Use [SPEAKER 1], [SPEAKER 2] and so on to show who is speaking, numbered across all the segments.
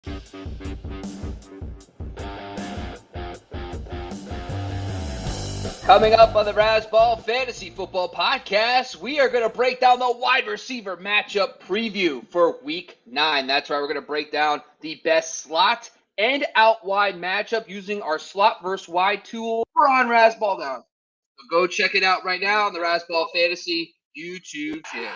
[SPEAKER 1] Coming up on the Razzball Fantasy Football Podcast, we are going to break down the wide receiver matchup preview for Week 9. That's right, we're going to break down the best slot and out wide matchup using our slot versus wide tool. We're on Razzball Down. So go check it out right now on the Razzball Fantasy YouTube channel.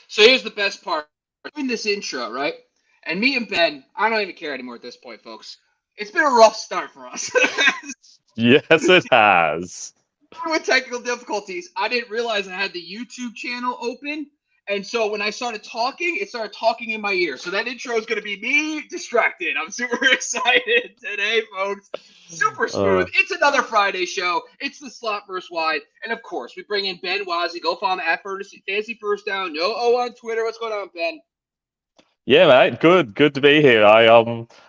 [SPEAKER 1] So here's the best part. Doing this intro, right? And me and Ben, I don't even care anymore at this point, folks. It's been a rough start for us.
[SPEAKER 2] Yes, it has.
[SPEAKER 1] With technical difficulties, I didn't realize I had the YouTube channel open. And so when I started talking, it started talking in my ear. So that intro is going to be me distracted. I'm super excited today, folks. Super smooth. It's another Friday show. It's the slot versus wide. And of course, we bring in Ben Wasley. Go follow him at Fantasy First Down. No O on Twitter. What's going on, Ben?
[SPEAKER 2] Yeah, mate. Good to be here. I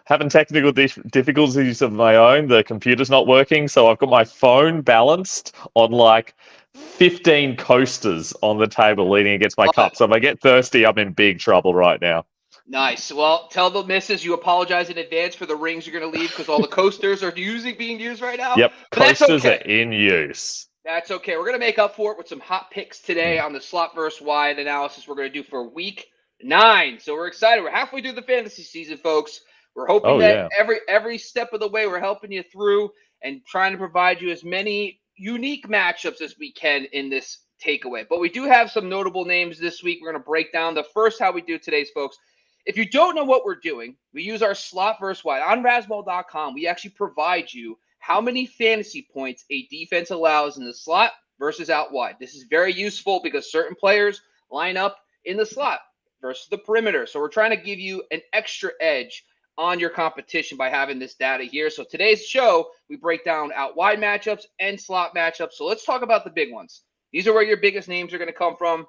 [SPEAKER 2] having technical difficulties of my own. The computer's not working, so I've got my phone balanced on like 15 coasters on the table leaning against my cup. So if I get thirsty, I'm in big trouble right now.
[SPEAKER 1] Nice. Well, tell the missus you apologize in advance for the rings you're going to leave because all the coasters are being used right now.
[SPEAKER 2] Yep, coasters are in use.
[SPEAKER 1] That's okay. We're going to make up for it with some hot picks today on the slot versus wide analysis we're going to do for Week 9. So we're excited. We're halfway through the fantasy season, folks. We're hoping that every step of the way we're helping you through and trying to provide you as many unique matchups as we can in this takeaway. But we do have some notable names this week. We're going to break down the first how we do today's, folks. If you don't know what we're doing, we use our slot versus wide. On Razzball.com, we actually provide you how many fantasy points a defense allows in the slot versus out wide. This is very useful because certain players line up in the slot versus the perimeter. So we're trying to give you an extra edge on your competition by having this data here. So today's show, we break down out wide matchups and slot matchups. So let's talk about the big ones. These are where your biggest names are going to come from.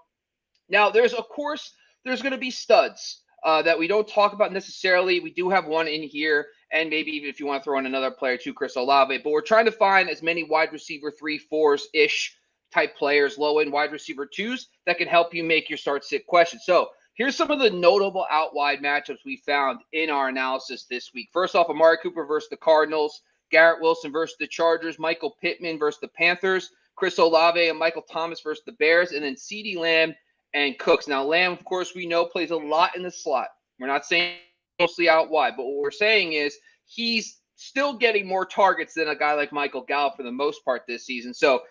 [SPEAKER 1] Now, there's going to be studs that we don't talk about necessarily. We do have one in here, and maybe even if you want to throw in another player too, Chris Olave. But we're trying to find as many wide receiver 3, 4s-ish type players, low-end wide receiver 2s that can help you make your start-sit question. So here's some of the notable out-wide matchups we found in our analysis this week. First off, Amari Cooper versus the Cardinals, Garrett Wilson versus the Chargers, Michael Pittman versus the Panthers, Chris Olave and Michael Thomas versus the Bears, and then CeeDee Lamb and Cooks. Now, Lamb, of course, we know plays a lot in the slot. We're not saying mostly out wide, but what we're saying is he's still getting more targets than a guy like Michael Gallup for the most part this season. So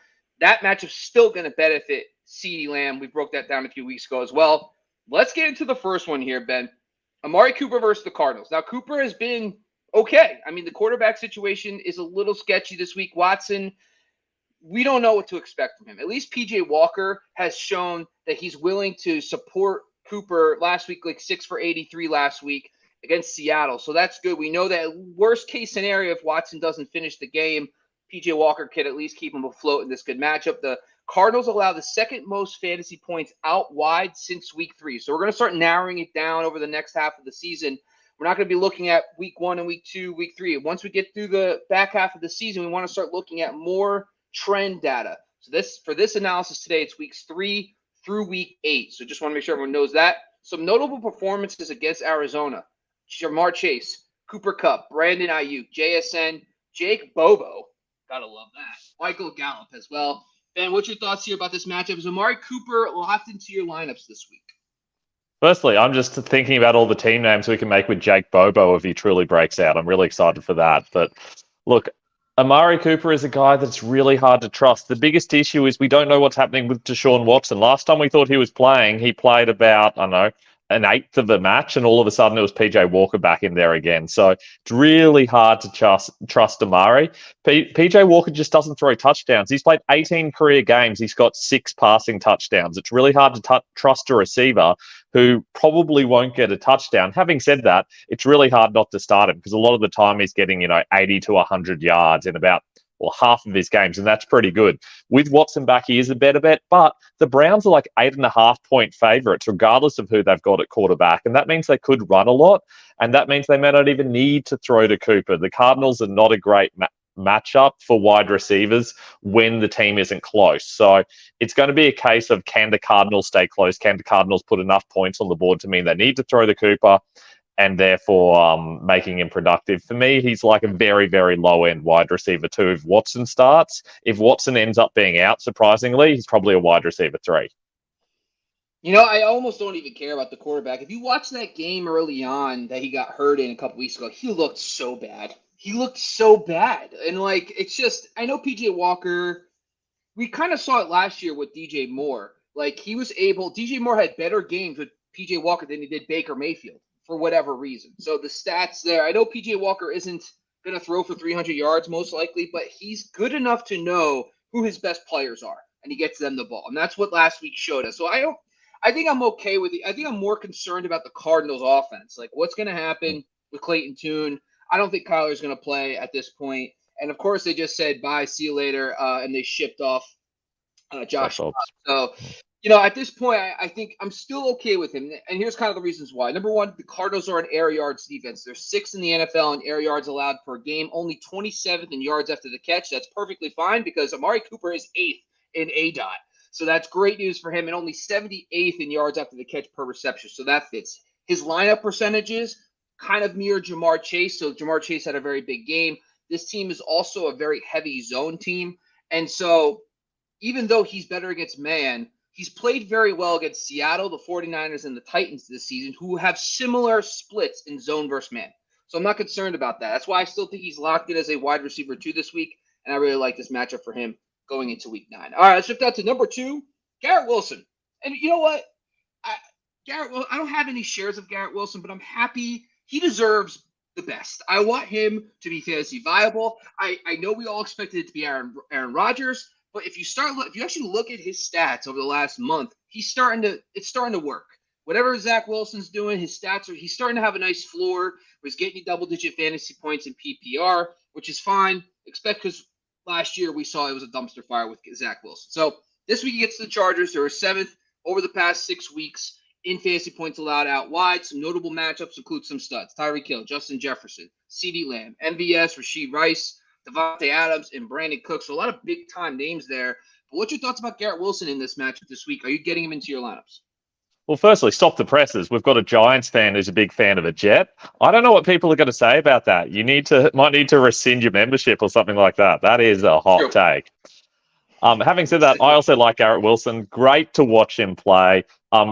[SPEAKER 1] that matchup's still going to benefit CeeDee Lamb. We broke that down a few weeks ago as well. Let's get into the first one here, Ben. Amari Cooper versus the Cardinals. Now, Cooper has been okay. I mean, the quarterback situation is a little sketchy this week. Watson, we don't know what to expect from him. At least PJ Walker has shown that he's willing to support Cooper last week, like 6 for 83 last week against Seattle. So that's good. We know that worst case scenario, if Watson doesn't finish the game, PJ Walker can at least keep him afloat in this good matchup. The Cardinals allow the second most fantasy points out wide since week 3. So we're going to start narrowing it down over the next half of the season. We're not going to be looking at week 1 and week 2, week 3. Once we get through the back half of the season, we want to start looking at more trend data. So for this analysis today, it's weeks 3 through week 8. So just want to make sure everyone knows that. Some notable performances against Arizona: Jamar Chase, Cooper Kupp, Brandon Ayuk, JSN, Jake Bobo. Gotta love that. Michael Gallup as well. Ben, what's your thoughts here about this matchup? Is Amari Cooper locked into your lineups this week?
[SPEAKER 2] Firstly, I'm just thinking about all the team names we can make with Jake Bobo if he truly breaks out. I'm really excited for that. But look, Amari Cooper is a guy that's really hard to trust. The biggest issue is we don't know what's happening with Deshaun Watson. Last time we thought he was playing, he played about, I don't know, an eighth of the match, and all of a sudden it was PJ Walker back in there again. So it's really hard to trust Amari. PJ Walker just doesn't throw touchdowns. He's played 18 career games. He's got 6 passing touchdowns. It's really hard to trust a receiver who probably won't get a touchdown. Having said that, it's really hard not to start him because a lot of the time he's getting, 80 to 100 yards in about half of his games, and that's pretty good. With Watson back, he is a better bet, but the Browns are like 8.5-point favorites, regardless of who they've got at quarterback, and that means they could run a lot, and that means they may not even need to throw to Cooper. The Cardinals are not a great matchup for wide receivers when the team isn't close. So it's going to be a case of, can the Cardinals stay close? Can the Cardinals put enough points on the board to mean they need to throw the Cooper, and therefore making him productive? For me, he's like a very, very low-end wide receiver 2 if Watson starts. If Watson ends up being out, surprisingly, he's probably a wide receiver 3.
[SPEAKER 1] I almost don't even care about the quarterback. If you watch that game early on that he got hurt in a couple weeks ago, he looked so bad. He looked so bad. And, it's just – I know P.J. Walker – we kind of saw it last year with DJ Moore. He was able – DJ Moore had better games with P.J. Walker than he did Baker Mayfield for whatever reason. So the stats there – I know P.J. Walker isn't going to throw for 300 yards most likely, but he's good enough to know who his best players are, and he gets them the ball. And that's what last week showed us. So I think I'm okay with it. I think I'm more concerned about the Cardinals' offense. What's going to happen with Clayton Tune? I don't think Kyler's going to play at this point. And, of course, they just said, bye, see you later, and they shipped off Josh. So, at this point, I think I'm still okay with him. And here's kind of the reasons why. Number one, the Cardinals are an air yards defense. They're 6th in the NFL in air yards allowed per game, only 27th in yards after the catch. That's perfectly fine because Amari Cooper is 8th in ADOT. So that's great news for him, and only 78th in yards after the catch per reception. So that fits. His lineup percentages kind of mirror Jamar Chase. So Jamar Chase had a very big game. This team is also a very heavy zone team. And so even though he's better against man, he's played very well against Seattle, the 49ers, and the Titans this season, who have similar splits in zone versus man. So I'm not concerned about that. That's why I still think he's locked in as a wide receiver 2 this week, and I really like this matchup for him going into week 9. All right, let's shift out to number 2, Garrett Wilson. And you know what? I don't have any shares of Garrett Wilson, but I'm happy. He deserves the best. I want him to be fantasy viable. I know we all expected it to be Aaron Rodgers, but if you actually look at his stats over the last month, it's starting to work. Whatever Zach Wilson's doing, he's starting to have a nice floor where he's getting double-digit fantasy points in PPR, which is fine. Because last year we saw it was a dumpster fire with Zach Wilson. So this week he gets the Chargers. They're 7th over the past 6 weeks in fantasy points allowed out wide. Some notable matchups include some studs: Tyreek Hill, Justin Jefferson, CeeDee Lamb, MVS, Rashee Rice, Devontae Adams, and Brandon Cooks. So a lot of big-time names there. But what's your thoughts about Garrett Wilson in this matchup this week? Are you getting him into your lineups?
[SPEAKER 2] Well, firstly, stop the presses. We've got a Giants fan who's a big fan of a Jet. I don't know what people are going to say about that. You might need to rescind your membership or something like that. That is a hot take. Having said that, I also like Garrett Wilson. Great to watch him play.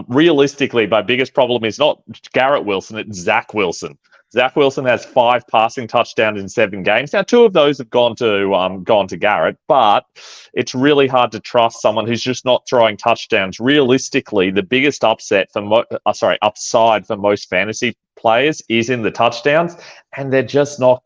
[SPEAKER 2] Realistically, my biggest problem is not Garrett Wilson, it's Zach Wilson. Zach Wilson has 5 passing touchdowns in 7 games. Now, 2 of those have gone to Garrett, but it's really hard to trust someone who's just not throwing touchdowns. Realistically, the biggest upside for most fantasy players is in the touchdowns, and they're just not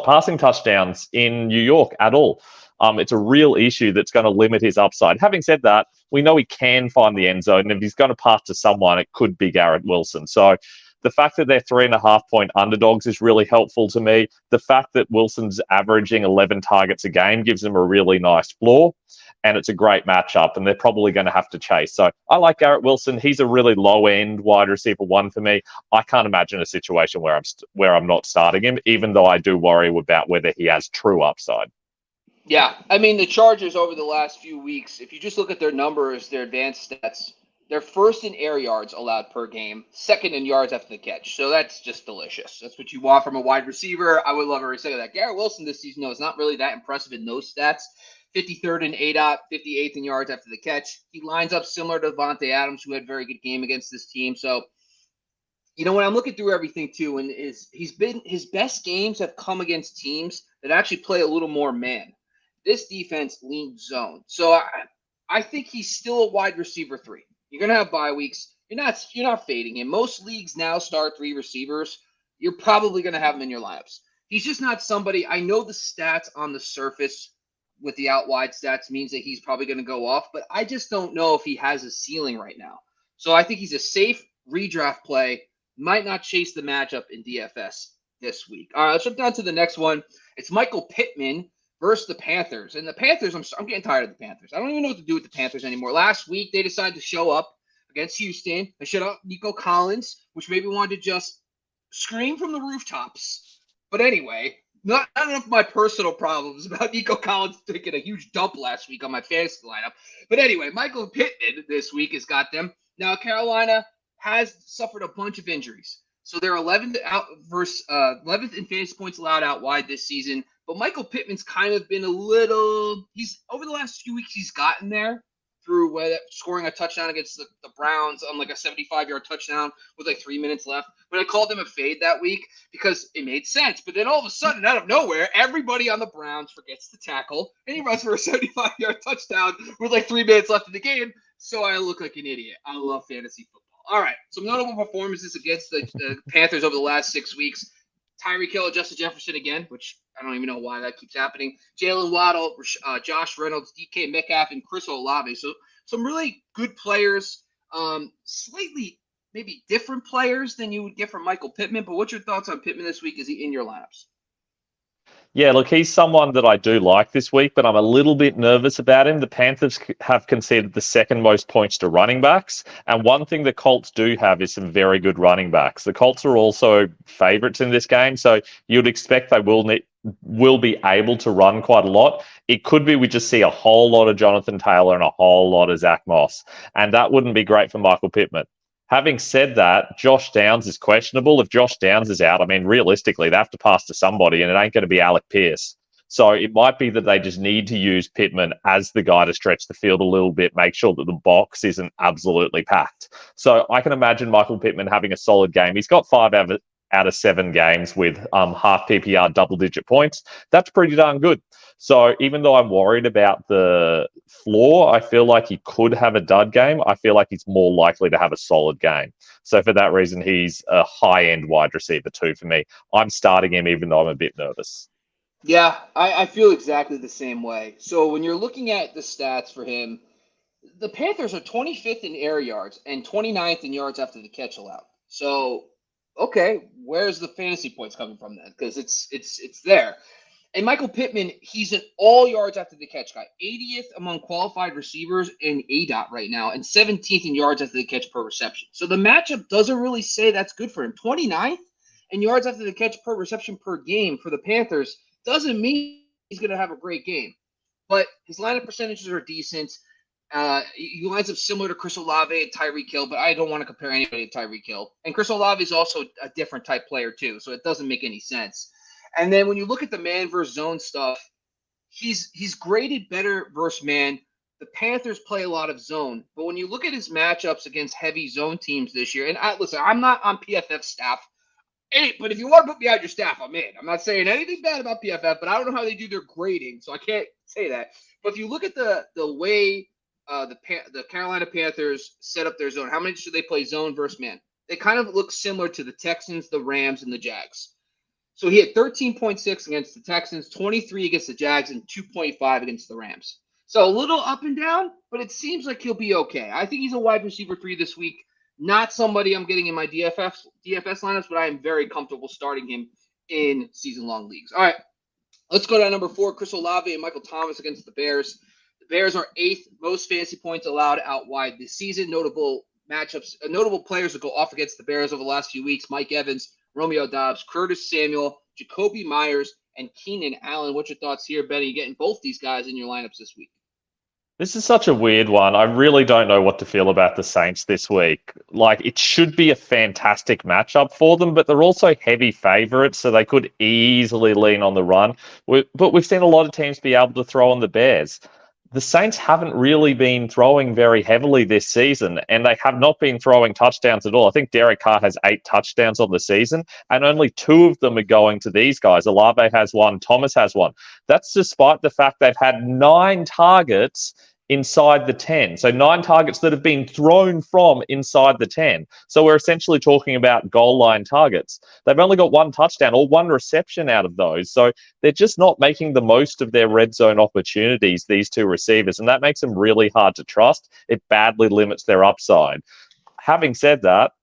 [SPEAKER 2] passing touchdowns in New York at all. It's a real issue that's going to limit his upside. Having said that, we know he can find the end zone, and if he's going to pass to someone, it could be Garrett Wilson. So the fact that they're 3.5-point underdogs is really helpful to me. The fact that Wilson's averaging 11 targets a game gives him a really nice floor, and it's a great matchup, and they're probably going to have to chase. So I like Garrett Wilson. He's a really low-end wide receiver 1 for me. I can't imagine a situation where I'm not starting him, even though I do worry about whether he has true upside.
[SPEAKER 1] Yeah, I mean, the Chargers over the last few weeks, if you just look at their numbers, their advanced stats, they're 1st in air yards allowed per game, 2nd in yards after the catch. So that's just delicious. That's what you want from a wide receiver. I would love every second of that. Garrett Wilson this season, though, is not really that impressive in those stats. 53rd in ADOT, 58th in yards after the catch. He lines up similar to Devontae Adams, who had a very good game against this team. So, when I'm looking through everything, too, and his best games have come against teams that actually play a little more man. This defense leans zone. So I think he's still a wide receiver 3. You're going to have bye weeks. You're not fading him. Most leagues now start 3 receivers. You're probably going to have him in your lineups. He's just not somebody. I know the stats on the surface with the out wide stats means that he's probably going to go off, but I just don't know if he has a ceiling right now. So I think he's a safe redraft play. Might not chase the matchup in DFS this week. All right, let's jump down to the next one. It's Michael Pittman versus the Panthers. And the Panthers, I'm getting tired of the Panthers. I don't even know what to do with the Panthers anymore. Last week, they decided to show up against Houston. They shut up Nico Collins, which maybe wanted to just scream from the rooftops. But anyway, Not enough of my personal problems about Nico Collins taking a huge dump last week on my fantasy lineup. But anyway, Michael Pittman this week has got them. Now, Carolina has suffered a bunch of injuries. So they're 11th in fantasy points allowed out wide this season. But Michael Pittman's kind of been he's over the last few weeks, he's gotten there through scoring a touchdown against the Browns on like a 75-yard touchdown with like 3 minutes left. But I called him a fade that week because it made sense. But then all of a sudden, out of nowhere, everybody on the Browns forgets to tackle, and he runs for a 75-yard touchdown with like 3 minutes left in the game. So I look like an idiot. I love fantasy football. All right, some notable performances against the Panthers over the last 6 weeks. Tyreek Hill, Justin Jefferson again, which I don't even know why that keeps happening. Jalen Waddle, Josh Reynolds, DK Metcalf, and Chris Olave. So some really good players, slightly maybe different players than you would get from Michael Pittman. But what's your thoughts on Pittman this week? Is he in your lineups?
[SPEAKER 2] Yeah, look, he's someone that I do like this week, but I'm a little bit nervous about him. The Panthers have conceded the second most points to running backs. And one thing the Colts do have is some very good running backs. The Colts are also favorites in this game, so you'd expect they will be able to run quite a lot. It could be we just see a whole lot of Jonathan Taylor and a whole lot of Zach Moss, and that wouldn't be great for Michael Pittman. Having said that, Josh Downs is questionable. If Josh Downs is out, I mean, realistically, they have to pass to somebody, and it ain't going to be Alec Pierce. So it might be that they just need to use Pittman as the guy to stretch the field a little bit, make sure that the box isn't absolutely packed. So I can imagine Michael Pittman having a solid game. He's got 5 out of 7 games with half PPR double-digit points. That's pretty darn good. So even though I'm worried about the floor, I feel like he could have a dud game. I feel like he's more likely to have a solid game. So for that reason, he's a high-end wide receiver too for me. I'm starting him even though I'm a bit nervous.
[SPEAKER 1] Yeah, I feel exactly the same way. So when you're looking at the stats for him, the Panthers are 25th in air yards and 29th in yards after the catch allowed. So, okay, where's the fantasy points coming from then? Because it's there. And Michael Pittman, he's an all yards after the catch guy, 80th among qualified receivers in ADOT right now, and 17th in yards after the catch per reception. So the matchup doesn't really say that's good for him. 29th in yards after the catch per reception per game for the Panthers doesn't mean he's going to have a great game. But his lineup percentages are decent. He lines up similar to Chris Olave and Tyreek Hill, but I don't want to compare anybody to Tyreek Hill. And Chris Olave is also a different type player too, so it doesn't make any sense. And then when you look at the man versus zone stuff, he's graded better versus man. The Panthers play a lot of zone, but when you look at his matchups against heavy zone teams this year, and listen, I'm not on PFF staff. Hey, but if you want to put me on your staff, I'm in. I'm not saying anything bad about PFF, but I don't know how they do their grading, so I can't say that. But if you look at the way the Carolina Panthers set up their zone, how many should they play zone versus man? They kind of look similar to the Texans, the Rams, and the Jags. So he had 13.6 against the Texans, 23 against the Jags, and 2.5 against the Rams. So a little up and down, but it seems like he'll be okay. I think he's a wide receiver 3 this week. Not somebody I'm getting in my DFS lineups, but I am very comfortable starting him in season-long leagues. All right, let's go to number 4, Chris Olave and Michael Thomas against the Bears. The Bears are 8th most fantasy points allowed out wide this season. Notable matchups, notable players that go off against the Bears over the last few weeks: Mike Evans, Romeo Doubs, Curtis Samuel, Jacoby Myers, and Keenan Allen. What's your thoughts here, Benny, getting both these guys in your lineups this week?
[SPEAKER 2] This is such a weird one. I really don't know what to feel about the Saints this week. Like, it should be a fantastic matchup for them, but they're also heavy favorites, so they could easily lean on the run. But we've seen a lot of teams be able to throw on the Bears. The Saints haven't really been throwing very heavily this season, and they have not been throwing touchdowns at all. I think Derek Carr has 8 touchdowns on the season, and only 2 of them are going to these guys. Olave has 1, Thomas has 1. That's despite the fact they've had 9 targets inside the 10. So 9 targets that have been thrown from inside the 10. So we're essentially talking about goal line targets. They've only got 1 touchdown or 1 reception out of those. So they're just not making the most of their red zone opportunities, these 2 receivers, and that makes them really hard to trust. It badly limits their upside. Having said that,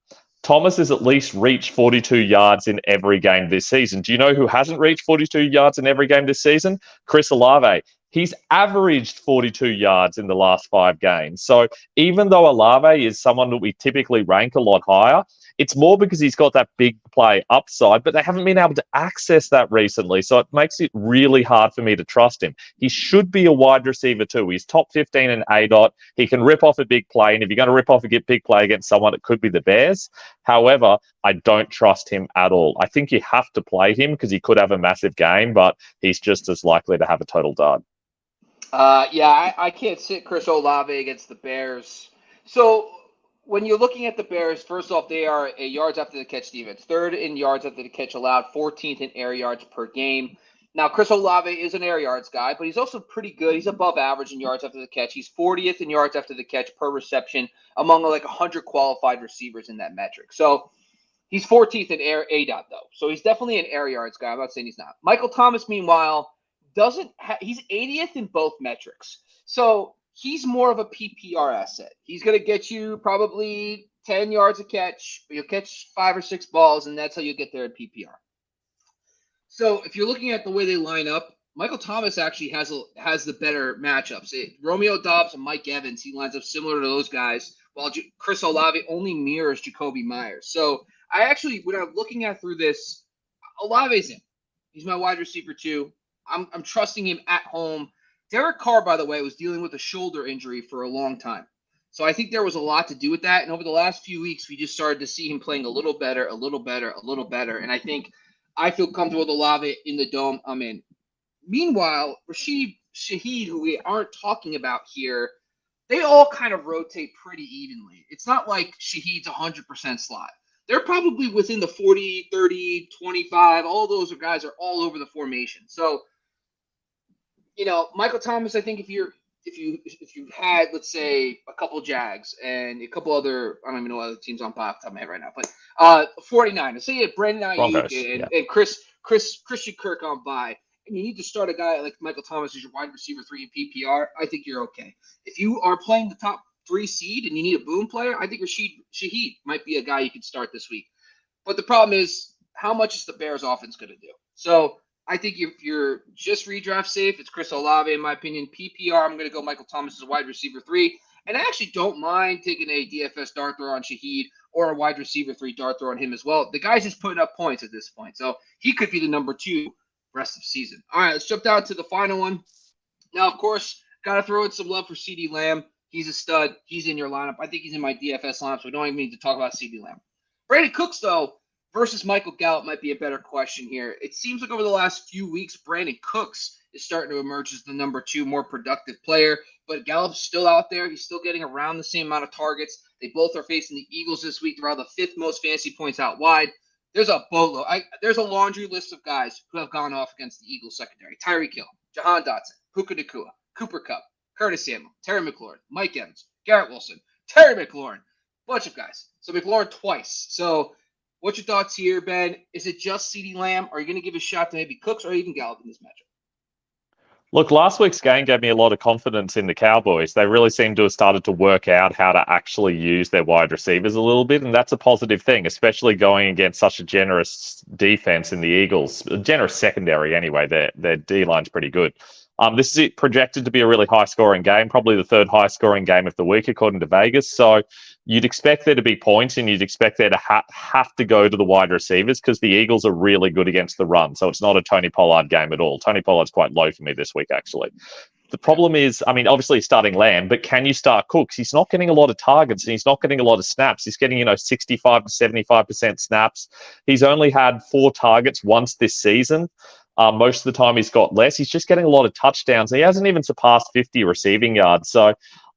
[SPEAKER 2] Thomas has at least reached 42 yards in every game this season. Do you know who hasn't reached 42 yards in every game this season? Chris Olave. He's averaged 42 yards in the last 5 games. So even though Olave is someone that we typically rank a lot higher, It's more because he's got that big play upside, but they haven't been able to access that recently. So it makes it really hard for me to trust him. He should be a wide receiver too. He's top 15 in ADOT. He can rip off a big play. And if you're going to rip off a big play against someone, it could be the Bears. However, I don't trust him at all. I think you have to play him because he could have a massive game, but he's just as likely to have a total dud.
[SPEAKER 1] I can't sit Chris Olave against the Bears. So when you're looking at the Bears, first off, they are a yards after the catch defense, third in yards after the catch allowed, 14th in air yards per game. Now, Chris Olave is an air yards guy, but he's also pretty good. He's above average in yards after the catch. He's 40th in yards after the catch per reception among like 100 qualified receivers in that metric. So he's 14th in air ADOT, though. So he's definitely an air yards guy. I'm not saying he's not. Michael Thomas, meanwhile, he's 80th in both metrics. So he's more of a PPR asset. He's going to get you probably 10 yards a catch. You'll catch 5 or 6 balls, and that's how you get there in PPR. So if you're looking at the way they line up, Michael Thomas actually has the better matchups. Romeo Doubs and Mike Evans, he lines up similar to those guys, while Chris Olave only mirrors Jacoby Myers. So I actually, when I'm looking at through this, Olave's in. He's my wide receiver too. I'm trusting him at home. Derek Carr, by the way, was dealing with a shoulder injury for a long time. So I think there was a lot to do with that. And over the last few weeks, we just started to see him playing a little better. And I feel comfortable with Olave in the dome. I'm in. Meanwhile, Rashid Shaheed, who we aren't talking about here, they all kind of rotate pretty evenly. It's not like Shaheed's 100% slot. They're probably within the 40, 30, 25. All those guys are all over the formation. So, Michael Thomas, I think if you had, let's say, a couple Jags and a couple other, I don't even know what other teams on off the top of my head right now, but 49ers. Say you had Brandon Ayuk and Christian Kirk on bye, and you need to start a guy like Michael Thomas as your wide receiver 3 in PPR, I think you're okay. If you are playing the top 3 seed and you need a boom player, I think Rashid Shaheed might be a guy you could start this week. But the problem is, how much is the Bears offense going to do? So I think if you're just redraft safe, it's Chris Olave, in my opinion. PPR, I'm going to go Michael Thomas as a wide receiver 3. And I actually don't mind taking a DFS dart throw on Shaheed or a wide receiver 3 dart throw on him as well. The guy's just putting up points at this point. So he could be the number 2 rest of the season. All right, let's jump down to the final one. Now, of course, got to throw in some love for CeeDee Lamb. He's a stud. He's in your lineup. I think he's in my DFS lineup, so we don't even need to talk about CeeDee Lamb. Brandon Cooks, though, versus Michael Gallup might be a better question here. It seems like over the last few weeks, Brandon Cooks is starting to emerge as the number 2 more productive player, but Gallup's still out there. He's still getting around the same amount of targets. They both are facing the Eagles this week. They're all the 5th most fantasy points out wide. There's a bolo. There's a laundry list of guys who have gone off against the Eagles secondary. Tyreek Hill, Jahan Dotson, Puka Nacua, Cooper Kupp, Curtis Samuel, Terry McLaurin, Mike Evans, Garrett Wilson, Terry McLaurin. Bunch of guys. So McLaurin twice. So what's your thoughts here, Ben? Is it just CeeDee Lamb? Are you going to give a shot to maybe Cooks or even Gallup in this matchup?
[SPEAKER 2] Look, last week's game gave me a lot of confidence in the Cowboys. They really seem to have started to work out how to actually use their wide receivers a little bit, and that's a positive thing, especially going against such a generous defense in the Eagles. A generous secondary, anyway. Their D-line's pretty good. This is projected to be a really high-scoring game, probably the 3rd highest-scoring game of the week, according to Vegas. So you'd expect there to be points, and you'd expect there to have to go to the wide receivers because the Eagles are really good against the run. So it's not a Tony Pollard game at all. Tony Pollard's quite low for me this week, actually. The problem is, obviously starting Lamb, but can you start Cooks? He's not getting a lot of targets and he's not getting a lot of snaps. He's getting, 65 to 75% snaps. He's only had 4 targets once this season. Most of the time he's got less. He's just getting a lot of touchdowns. He hasn't even surpassed 50 receiving yards. So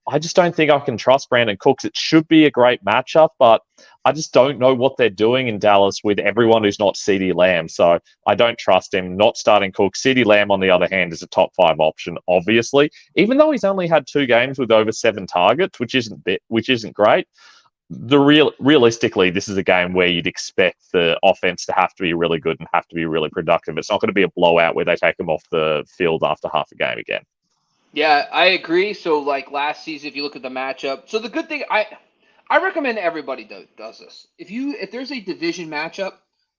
[SPEAKER 2] I just don't think I can trust Brandon Cooks. It should be a great matchup, but I just don't know what they're doing in Dallas with everyone who's not CeeDee Lamb. So I don't trust him. Not starting Cooks. CeeDee Lamb, on the other hand, is a top 5 option, obviously. Even though he's only had 2 games with over 7 targets, which isn't great. Realistically, this is a game where you'd expect the offense to have to be really good and have to be really productive. It's not going to be a blowout where they take them off the field after half a game again.
[SPEAKER 1] Yeah, I agree. So, like last season, if you look at the matchup, so the good thing, I recommend everybody does this. If there's a division matchup,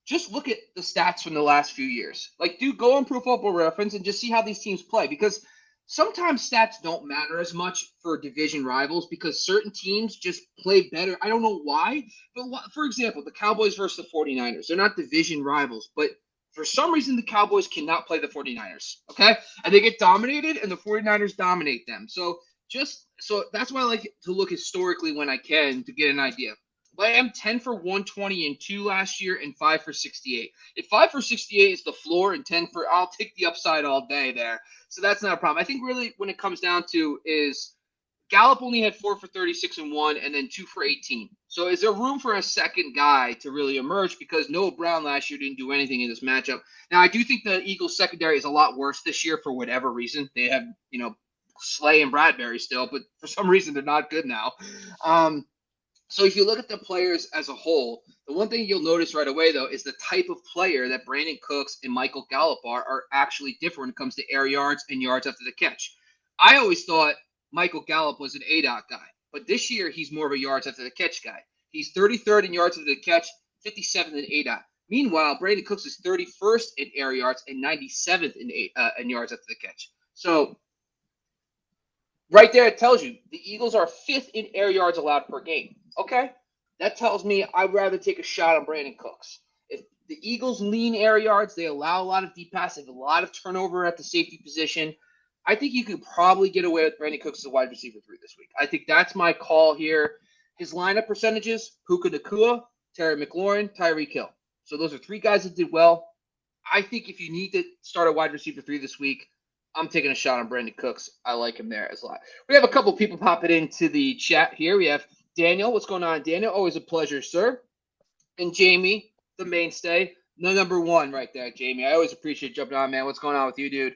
[SPEAKER 1] just look at the stats from the last few years. Like, go on Pro Football Reference and just see how these teams play, because sometimes stats don't matter as much for division rivals because certain teams just play better. I don't know why, but for example, the Cowboys versus the 49ers, they're not division rivals, but for some reason the Cowboys cannot play the 49ers, okay? And they get dominated and the 49ers dominate them. So that's why I like to look historically when I can to get an idea. Lamb 10 for 120 and 2 last year and 5 for 68. If 5 for 68 is the floor and 10 for, I'll take the upside all day there. So that's not a problem. I think really when it comes down to is Gallup only had 4 for 36 and 1 and then 2 for 18. So is there room for a second guy to really emerge because Noah Brown last year didn't do anything in this matchup? Now, I do think the Eagles secondary is a lot worse this year for whatever reason. They have, Slay and Bradbury still, but for some reason they're not good now. So if you look at the players as a whole, the one thing you'll notice right away, though, is the type of player that Brandon Cooks and Michael Gallup are actually different when it comes to air yards and yards after the catch. I always thought Michael Gallup was an ADOT guy, but this year he's more of a yards after the catch guy. He's 33rd in yards after the catch, 57th in ADOT. Meanwhile, Brandon Cooks is 31st in air yards and 97th in yards after the catch. So right there, it tells you the Eagles are 5th in air yards allowed per game. Okay, that tells me I'd rather take a shot on Brandon Cooks. If the Eagles lean air yards, they allow a lot of deep passes, a lot of turnover at the safety position. I think you could probably get away with Brandon Cooks as a wide receiver 3 this week. I think that's my call here. His lineup percentages, Puka Nacua, Terry McLaurin, Tyreek Hill. So those are 3 guys that did well. I think if you need to start a wide receiver 3 this week, I'm taking a shot on Brandon Cooks. I like him there as a lot. We have a couple people popping into the chat here. We have Daniel. What's going on, Daniel? Always a pleasure, sir. And Jamie, the mainstay. The number 1 right there, Jamie. I always appreciate jumping on, man. What's going on with you, dude?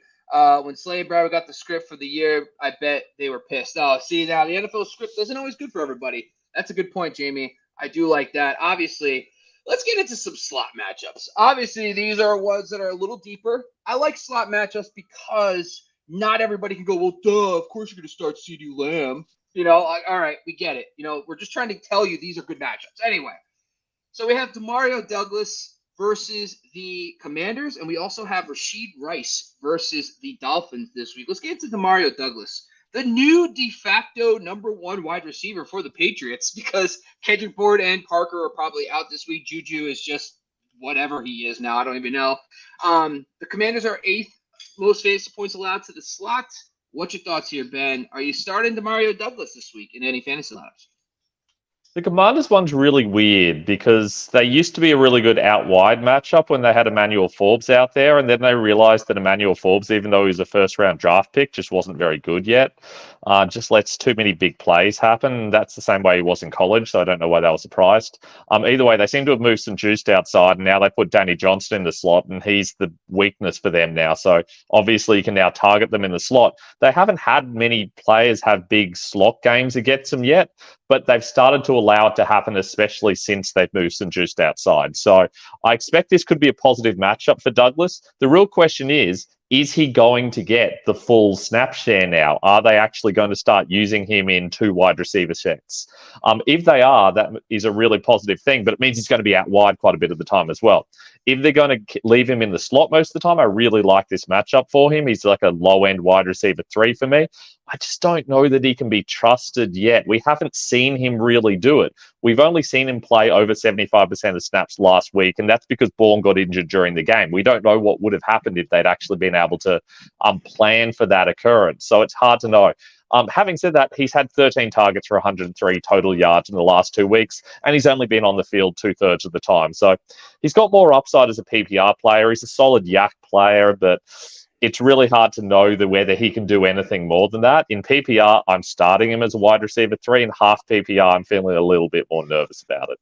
[SPEAKER 1] When Slay and Bradbury got the script for the year, I bet they were pissed. Oh, see, now the NFL script isn't always good for everybody. That's a good point, Jamie. I do like that. Obviously, let's get into some slot matchups. Obviously, these are ones that are a little deeper. I like slot matchups because not everybody can go, well, duh, of course you're going to start CeeDee Lamb. All right, we get it. We're just trying to tell you these are good matchups. Anyway, so we have Demario Douglas versus the Commanders, and we also have Rashee Rice versus the Dolphins this week. Let's get into Demario Douglas, the new de facto number 1 wide receiver for the Patriots, because Kendrick Bourne and Parker are probably out this week. Juju is just whatever he is now. I don't even know. The Commanders are 8th most fantasy points allowed to the slot. What's your thoughts here, Ben? Are you starting Demario Douglas this week in any fantasy lineups?
[SPEAKER 2] The Commanders one's really weird because they used to be a really good out-wide matchup when they had Emmanuel Forbes out there, and then they realized that Emmanuel Forbes, even though he was a first-round draft pick, just wasn't very good yet. Just lets too many big plays happen. That's the same way he was in college, so I don't know why they were surprised. Either way, they seem to have moved some juiced outside, and now they put Danny Johnston in the slot, and he's the weakness for them now. So obviously you can now target them in the slot. They haven't had many players have big slot games against them yet, but they've started to allow it to happen, especially since they've moved some juiced outside. So I expect this could be a positive matchup for Douglas. The real question is he going to get the full snap share now? Are they actually going to start using him in 2 wide receiver sets? If they are, that is a really positive thing, but it means he's going to be out wide quite a bit of the time as well. If they're going to leave him in the slot most of the time, I really like this matchup for him. He's like a low-end wide receiver 3 for me. I just don't know that he can be trusted yet. We haven't seen him really do it. We've only seen him play over 75% of snaps last week, and that's because Bourne got injured during the game. We don't know what would have happened if they'd actually been able to plan for that occurrence. So it's hard to know. Having said that, he's had 13 targets for 103 total yards in the last 2 weeks, and he's only been on the field 2/3 of the time. So he's got more upside as a PPR player. He's a solid yak player, but it's really hard to know whether he can do anything more than that. In PPR, I'm starting him as a wide receiver 3, and half PPR, I'm feeling a little bit more nervous about it.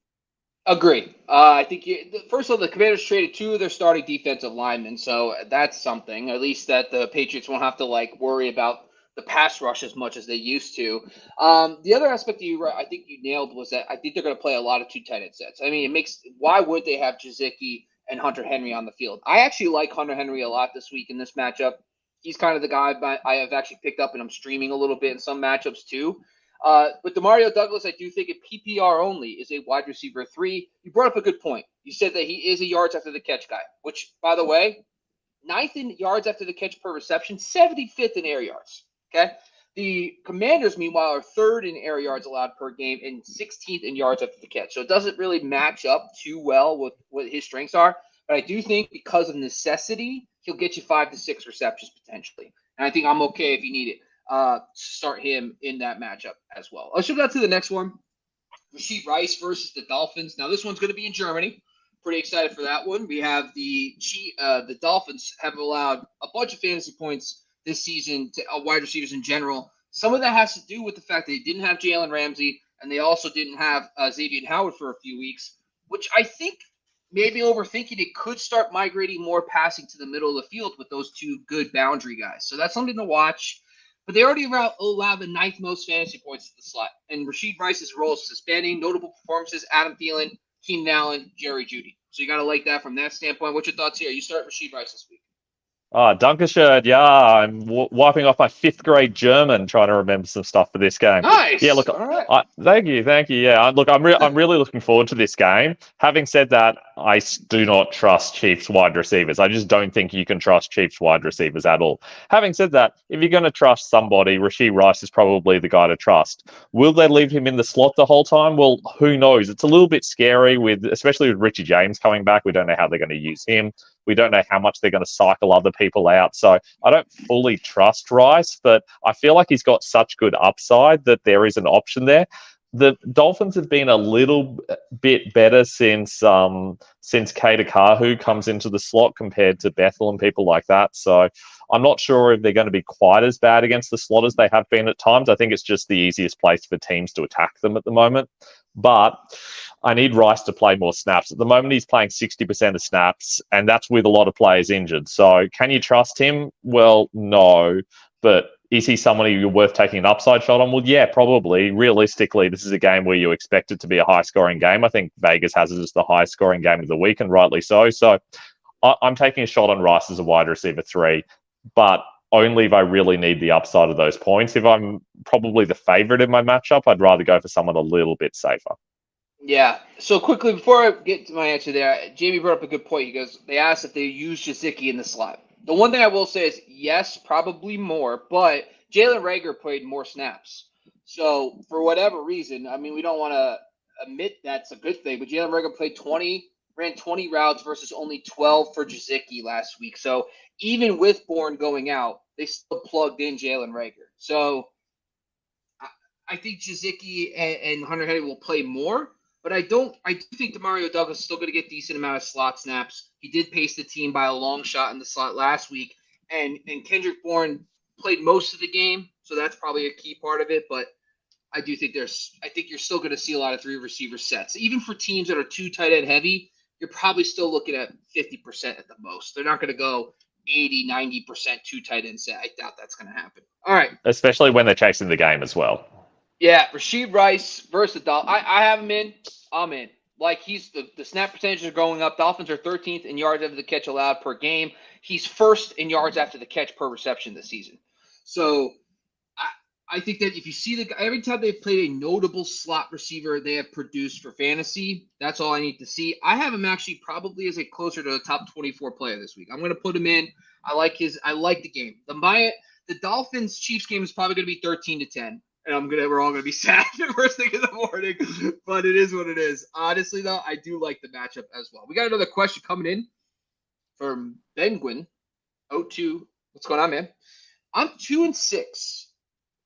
[SPEAKER 1] Agree. I think first of all, the Commanders traded 2 of their starting defensive linemen, so that's something. At least that the Patriots won't have to worry about the pass rush as much as they used to. The other aspect I think you nailed was that I think they're going to play a lot of 2 tight end sets. I mean, why would they have Gesicki and Hunter Henry on the field? I actually like Hunter Henry a lot this week in this matchup. He's kind of the guy I have actually picked up, and I'm streaming a little bit in some matchups too. But Demario Douglas, I do think at PPR only is a wide receiver 3. You brought up a good point. You said that he is a yards after the catch guy, which, by the way, 9th in yards after the catch per reception, 75th in air yards. Okay. The Commanders, meanwhile, are 3rd in air yards allowed per game and 16th in yards after the catch. So it doesn't really match up too well with what his strengths are. But I do think because of necessity, he'll get you 5 to 6 receptions potentially. And I think I'm okay if you need it. Start him in that matchup as well. Let's go to the next one. Rashee Rice versus the Dolphins. Now this one's going to be in Germany. Pretty excited for that one. We have the Dolphins have allowed a bunch of fantasy points this season to wide receivers in general. Some of that has to do with the fact that they didn't have Jalen Ramsey, and they also didn't have Xavier Howard for a few weeks, which I think maybe overthinking it could start migrating more passing to the middle of the field with those two good boundary guys. So that's something to watch. But they already allowed the 9th most fantasy points at the slot. And Rashee Rice's role is suspending. Notable performances, Adam Thielen, Keenan Allen, Jerry Jeudy. So you got to like that from that standpoint. What's your thoughts here? You start Rashee Rice this week.
[SPEAKER 2] Dankeschön. Yeah, I'm wiping off my 5th grade German, trying to remember some stuff for this game.
[SPEAKER 1] Nice.
[SPEAKER 2] Yeah, look,
[SPEAKER 1] all right.
[SPEAKER 2] Thank you. Yeah, look, I'm really looking forward to this game. Having said that, I do not trust Chiefs wide receivers. I just don't think you can trust Chiefs wide receivers at all. Having said that, if you're going to trust somebody, Rashee Rice is probably the guy to trust. Will they leave him in the slot the whole time? Well, who knows? It's a little bit scary especially with Richie James coming back. We don't know how they're going to use him. We don't know how much they're going to cycle other people out. So I don't fully trust Rice, but I feel like he's got such good upside that there is an option there. The Dolphins have been a little bit better since Keita Kahu comes into the slot compared to Bethel and people like that. So I'm not sure if they're going to be quite as bad against the slot as they have been at times. I think it's just the easiest place for teams to attack them at the moment. But I need Rice to play more snaps. At the moment, he's playing 60% of snaps, and that's with a lot of players injured. So can you trust him? Well, no. But is he somebody you're worth taking an upside shot on? Well, yeah, probably. Realistically, this is a game where you expect it to be a high-scoring game. I think Vegas has it as the highest-scoring game of the week, and rightly so. So I'm taking a shot on Rice as a wide receiver 3, but only if I really need the upside of those points. If I'm probably the favorite in my matchup, I'd rather go for someone a little bit safer.
[SPEAKER 1] Yeah. So quickly, before I get to my answer there, Jamie brought up a good point. He goes, they asked if they use Gesicki in the slot. The one thing I will say is, yes, probably more, but Jalen Reagor played more snaps. So for whatever reason, I mean, we don't want to admit that's a good thing, but Jalen Reagor ran 20 routes versus only 12 for Gesicki last week. So even with Bourne going out, they still plugged in Jalen Reagor. So I think Gesicki and Hunter Henry will play more. But I do think Demario Douglas is still going to get a decent amount of slot snaps. He did pace the team by a long shot in the slot last week. And Kendrick Bourne played most of the game, so that's probably a key part of it. But I do think you're still going to see a lot of 3 receiver sets. Even for teams that are 2 tight end heavy, you're probably still looking at 50% at the most. They're not going to go 80, 90% 2 tight end set. I doubt that's going to happen. All right.
[SPEAKER 2] Especially when they're chasing the game as well.
[SPEAKER 1] Yeah, Rashee Rice versus the Dolphins. I have him in. I'm in. Like, the snap percentages are going up. Dolphins are 13th in yards after the catch allowed per game. He's 1st in yards after the catch per reception this season. So I think that if you see every time they've played a notable slot receiver they have produced for fantasy, that's all I need to see. I have him actually probably as a closer to a top 24 player this week. I'm going to put him in. I like the game. The Dolphins Chiefs game is probably going to be 13-10. And we're all gonna be sad the first thing in the morning, but it is what it is. Honestly, though, I do like the matchup as well. We got another question coming in from Benguin. 02. What's going on, man? I'm 2-6.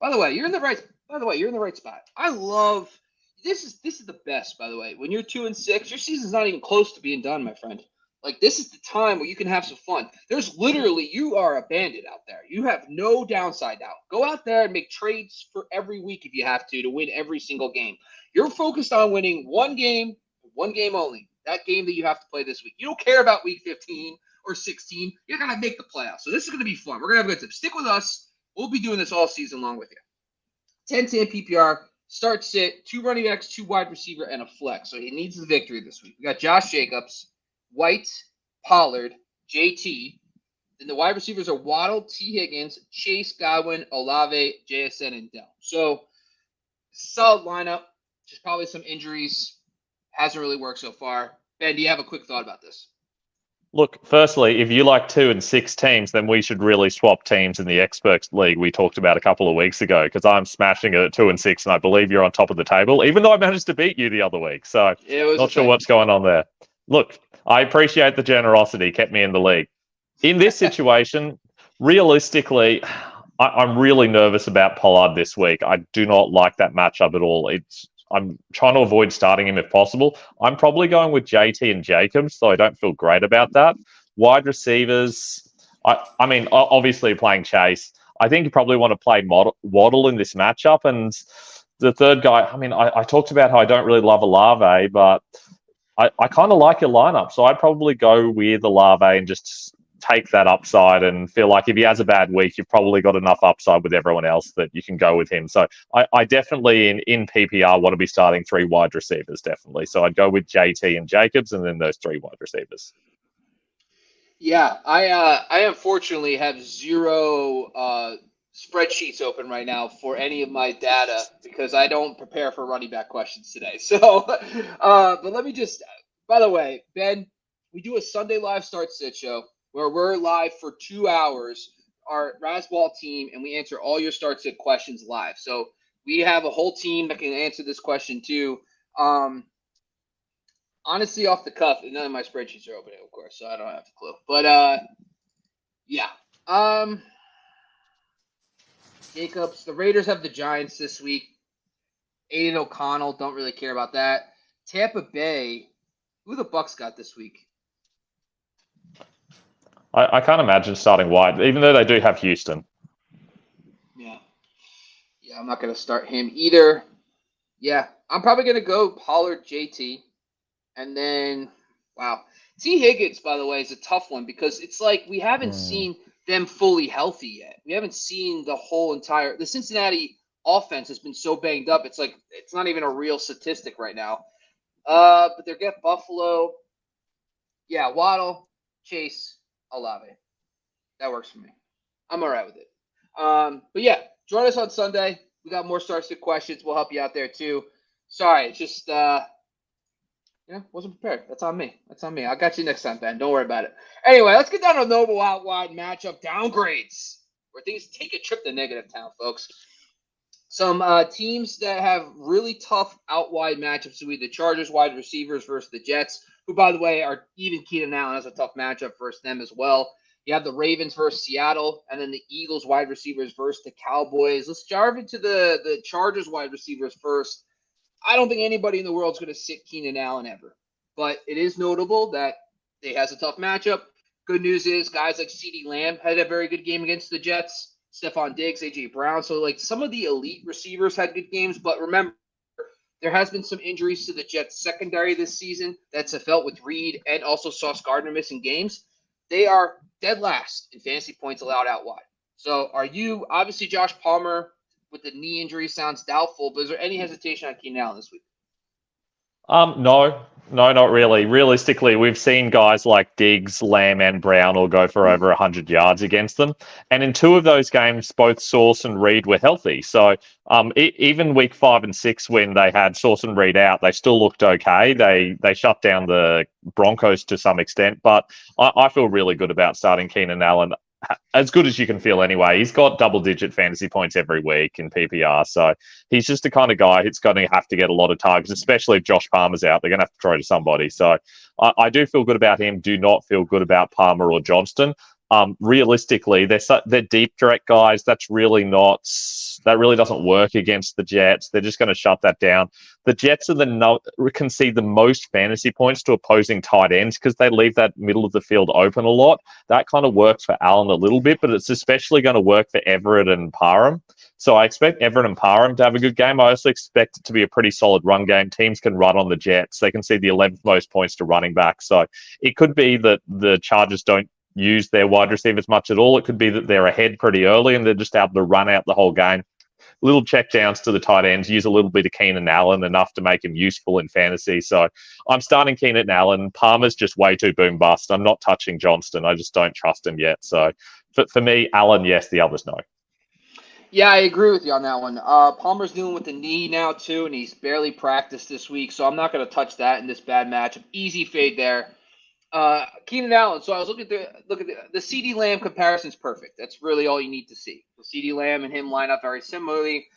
[SPEAKER 1] By the way, you're in the right spot. I love this is the best, by the way. When you're 2-6, your season's not even close to being done, my friend. Like, this is the time where you can have some fun. You are a bandit out there. You have no downside out. Go out there and make trades for every week if you have to win every single game. You're focused on winning one game only. That game that you have to play this week. You don't care about week 15 or 16. You're going to make the playoffs. So this is going to be fun. We're going to have a good time. Stick with us. We'll be doing this all season long with you. 10-10 PPR, start sit, 2 running backs, 2 wide receiver, and a flex. So he needs the victory this week. We got Josh Jacobs, White, Pollard, JT. Then the wide receivers are Waddle, T. Higgins, Chase, Godwin, Olave, JSN, and Dell. So solid lineup. Just probably some injuries. Hasn't really worked so far. Ben, do you have a quick thought about this?
[SPEAKER 2] Look, firstly, if you like 2 and 6 teams, then we should really swap teams in the Experts League we talked about a couple of weeks ago, because I'm smashing it at 2 and 6, and I believe you're on top of the table, even though I managed to beat you the other week. So, not sure what's going on there. Look, I appreciate the generosity, kept me in the league. In this situation, realistically, I'm really nervous about Pollard this week. I do not like that matchup at all. I'm trying to avoid starting him if possible. I'm probably going with JT and Jacobs, so I don't feel great about that. Wide receivers, I mean, obviously playing Chase. I think you probably want to play Waddle in this matchup. And the third guy, I mean, I talked about how I don't really love Olave, but I kind of like your lineup. So I'd probably go with Olave and just take that upside and feel like if he has a bad week, you've probably got enough upside with everyone else that you can go with him. So I definitely in PPR want to be starting 3 wide receivers, definitely. So I'd go with JT and Jacobs and then those 3 wide receivers.
[SPEAKER 1] Yeah, I unfortunately have 0 spreadsheets open right now for any of my data because I don't prepare for running back questions today. So, but let me just, by the way, Ben, we do a Sunday live start sit show where we're live for 2 hours, our Razzball team, and we answer all your start sit questions live. So we have a whole team that can answer this question too. Honestly, off the cuff, none of my spreadsheets are open, of course, so I don't have a clue. But yeah. Jacobs, the Raiders have the Giants this week. Aiden O'Connell, don't really care about that. Tampa Bay, who the Bucks got this week?
[SPEAKER 2] I can't imagine starting White, even though they do have Houston.
[SPEAKER 1] Yeah, I'm not going to start him either. Yeah, I'm probably going to go Pollard, JT, and then, wow. T. Higgins, by the way, is a tough one because it's like we haven't seen them fully healthy yet. We haven't seen the Cincinnati offense has been so banged up. It's like it's not even a real statistic right now. But they're get Buffalo. Yeah, Waddle, Chase, Olave. That works for me. I'm all right with it. But yeah, join us on Sunday. We got more start sit questions. We'll help you out there too. Sorry, it's just wasn't prepared. That's on me. I got you next time, Ben. Don't worry about it. Anyway, let's get down to a noble out wide matchup downgrades, where things take a trip to negative town, folks. Some teams that have really tough out wide matchups with the Chargers wide receivers versus the Jets, who, by the way, are even Keenan Allen has a tough matchup versus them as well. You have the Ravens versus Seattle, and then the Eagles wide receivers versus the Cowboys. Let's dive into the Chargers wide receivers first. I don't think anybody in the world is going to sit Keenan Allen ever, but it is notable that they has a tough matchup. Good news is guys like CeeDee Lamb had a very good game against the Jets. Stephon Diggs, A.J. Brown. So, like, some of the elite receivers had good games. But remember, there has been some injuries to the Jets secondary this season that's felt with Reed and also Sauce Gardner missing games. They are dead last in fantasy points allowed out wide. So, are you – obviously, Josh Palmer with the knee injury sounds doubtful. But is there any hesitation on Keenan Allen this week?
[SPEAKER 2] No, not really. Realistically, we've seen guys like Diggs, Lamb, and Brown all go for over 100 yards against them. And in 2 of those games, both Sauce and Reed were healthy. So even week 5 and 6, when they had Sauce and Reed out, they still looked okay. They shut down the Broncos to some extent. But I feel really good about starting Keenan Allen. As good as you can feel anyway. He's got double-digit fantasy points every week in PPR, so he's just the kind of guy who's going to have to get a lot of targets, especially if Josh Palmer's out. They're going to have to throw to somebody. So I do feel good about him. Do not feel good about Palmer or Johnston. Realistically, they're deep direct guys. That really doesn't work against the Jets. They're just going to shut that down. The Jets concede the most fantasy points to opposing tight ends because they leave that middle of the field open a lot. That kind of works for Allen a little bit, but it's especially going to work for Everett and Parham. So I expect Everett and Parham to have a good game. I also expect it to be a pretty solid run game. Teams can run on the Jets. They can see the 11th most points to running back. So it could be that the Chargers don't use their wide receivers much at all. It could be that they're ahead pretty early and they're just able to run out the whole game. Little check downs to the tight ends, use a little bit of Keenan Allen, enough to make him useful in fantasy. So I'm starting Keenan Allen. Palmer's just way too boom bust. I'm not touching Johnston. I just don't trust him yet. So for me, Allen, yes, the others, no.
[SPEAKER 1] Yeah, I agree with you on that one. Palmer's dealing with the knee now, too, and he's barely practiced this week, so I'm not going to touch that in this bad matchup. Easy fade there. Keenan Allen. So I was looking at the CD Lamb comparison is perfect. That's really all you need to see. The CD Lamb and him line up very similarly.